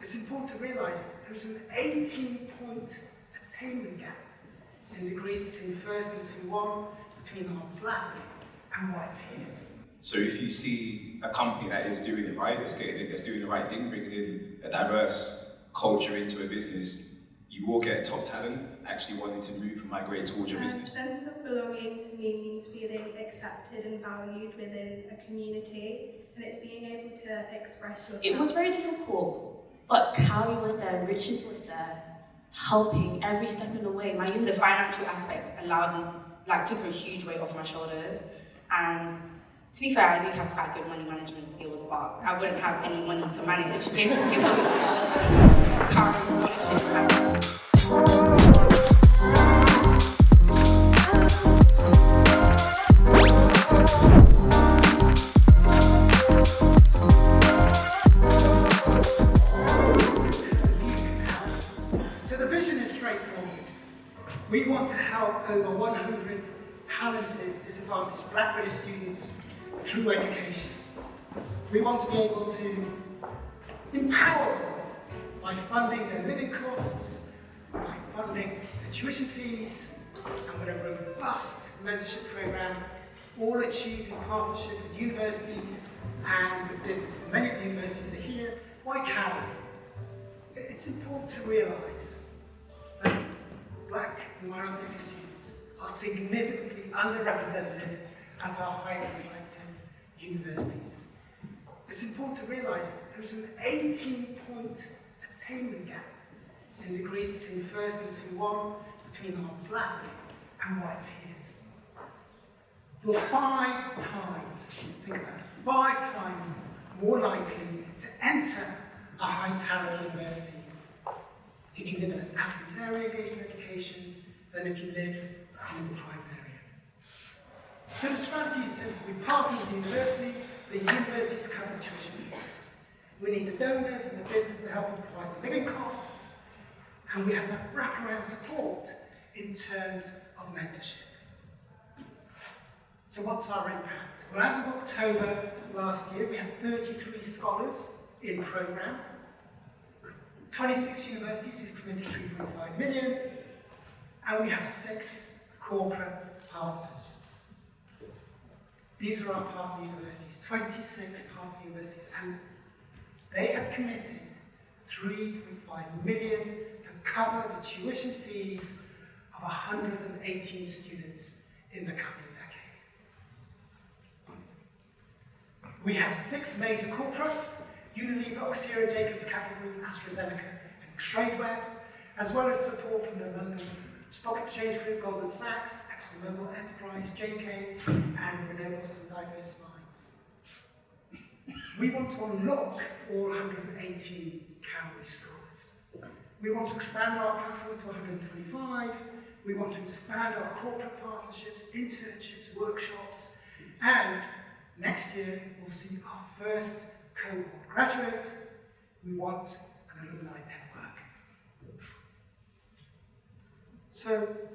It's important to realise there is an 18-point attainment gap in degrees between first and 2-1 between our black and white peers. So if you see a company that is doing it right, that's doing the right thing, bringing in a diverse culture into a business, you will get top talent actually wanting to move and migrate towards your business. A sense of belonging to me means feeling accepted and valued within a community, and it's being able to express yourself. It was very difficult, but Cowrie was there, Richard was there, helping every step of the way. The financial aspect took a huge weight off my shoulders, and to be fair, I do have quite good money management skills, but I wouldn't have any money to manage if it wasn't for the Cowrie scholarship. So the vision is straightforward. We want to help over 100 talented, disadvantaged Black British students through education. We want to be able to empower them by funding their living costs, by funding their tuition fees, and with a robust mentorship program, all achieved in partnership with universities and with business. Many of the universities are here. Why Cowrie? It's important to realise that Black and minority students are significantly underrepresented at our highly selective universities. It's important to realise there is an 18-point attainment gap in degrees between first and 2-1 between our black and white peers. You're 5 times, think about it, 5 times more likely to enter a high-talent university if you live in an affluent area engaged in education than if you live in a deprived area. So the strategy is simple. We partner with universities, the universities cover the tuition fees. We need the donors and the business to help us provide the living costs, and we have that wraparound support in terms of mentorship. So what's our impact? Well, as of October last year, we had 33 scholars in programme, 26 universities who've committed 3.5 million, and we have 6 corporate partners. These are our partner universities, 26 partner universities, and they have committed 3.5 million to cover the tuition fees of 118 students in the coming decade. We have 6 major corporates, Unilever, Oxera, Jacobs Capital Group, AstraZeneca, and Tradeweb, as well as support from the London Stock Exchange Group, Goldman Sachs, ExxonMobil, Enterprise, JK, and Renewables and Diverse Minds. We want to unlock all 118 Cowrie scholars. We want to expand our platform to 125. We want to expand our corporate partnerships, internships, workshops, and next year we'll see our first cohort graduate. We want an alumni network. So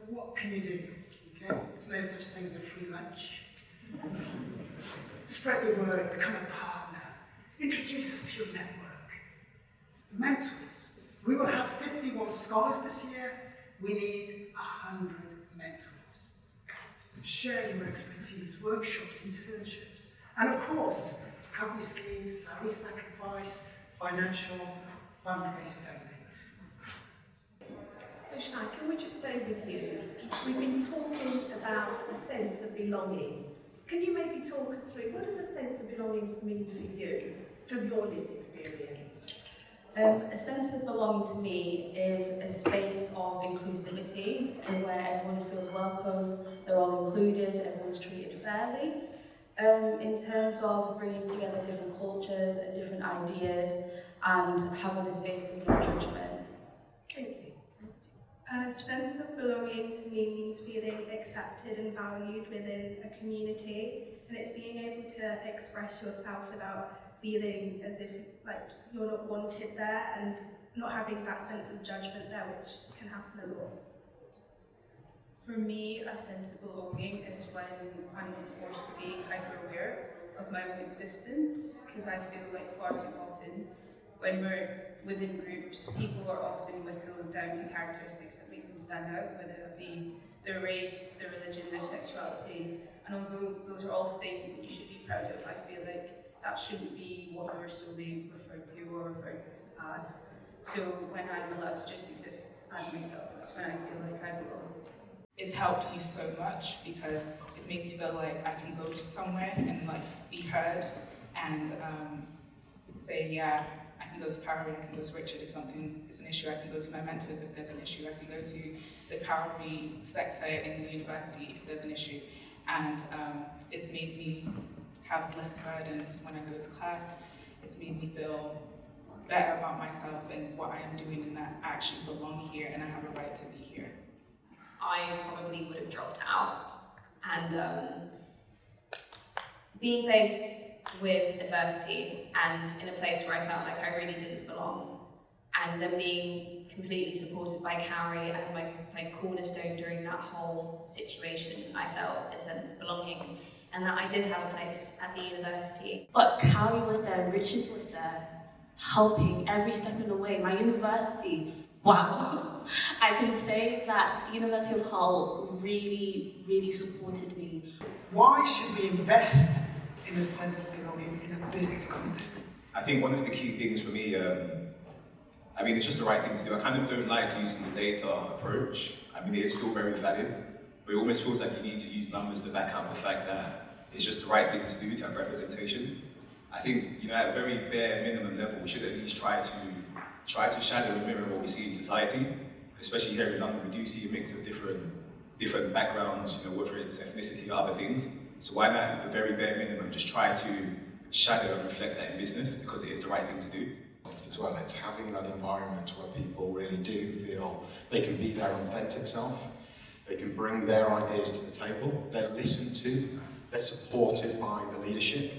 what can you do? Okay, there's no such thing as a free lunch. Spread the word, become a partner, introduce us to your network. Mentors. We will have 51 scholars this year. We need 100 mentors. Share your expertise, workshops, internships, and of course, company schemes, salary sacrifice, financial fundraise, donate. So Shai, can we just stay with you? We've been talking about a sense of belonging. Can you maybe talk us through, what does a sense of belonging mean for you, from your lived experience? A sense of belonging to me is a space of inclusivity and where everyone feels welcome, they're all included, everyone's treated fairly. In terms of bringing together different cultures and different ideas and having a space of no judgment. Thank you. A sense of belonging to me means feeling accepted and valued within a community, and it's being able to express yourself without feeling as if like you're not wanted there and not having that sense of judgment there, which can happen a lot. For me, a sense of belonging is when I'm forced to be hyper-aware of my own existence, because I feel like far too often when we're within groups, people are often whittled down to characteristics that make them stand out, whether that be their race, their religion, their sexuality. And although those are all things that you should be proud of, I feel like that shouldn't be what we're solely referred to or referred as. So when I'm allowed to just exist as myself, that's when I feel like I belong. It's helped me so much because it's made me feel like I can go somewhere and like be heard and say, yeah, I can go to Cowrie, I can go to Richard if something is an issue, I can go to my mentors if there's an issue, I can go to the Cowrie sector in the university if there's an issue. And it's made me have less burdens when I go to class. It's made me feel better about myself and what I am doing and that I actually belong here and I have a right to be here. I probably would have dropped out. And being faced with adversity and in a place where I felt like I really didn't belong, and then being completely supported by Cowrie as my cornerstone during that whole situation, I felt a sense of belonging and that I did have a place at the university. But Cowrie was there, Richard was there, helping every step of the way. My university, wow. I can say that University of Hull really, really supported me. Why should we invest in a sense of belonging in a business context? I think one of the key things for me, I mean, it's just the right thing to do. I kind of don't like using the data approach. I mean, it's still very valid, but it almost feels like you need to use numbers to back up the fact that it's just the right thing to do to have representation. I think, you know, at a very bare minimum level, we should at least try to shadow and mirror what we see in society. Especially here in London, we do see a mix of different backgrounds, you know, whether it's ethnicity or other things. So why not, at the very bare minimum, just try to shadow and reflect that in business, because it is the right thing to do. As well, it's having that environment where people really do feel they can be their authentic self, they can bring their ideas to the table, they're listened to, they're supported by the leadership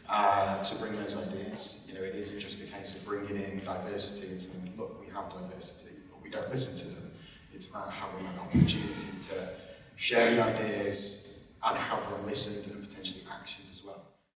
to bring those ideas. You know, it isn't just a case of bringing in diversity and saying, look, we have diversity, but we don't listen to them. It's about having that opportunity to share the ideas and have them listened and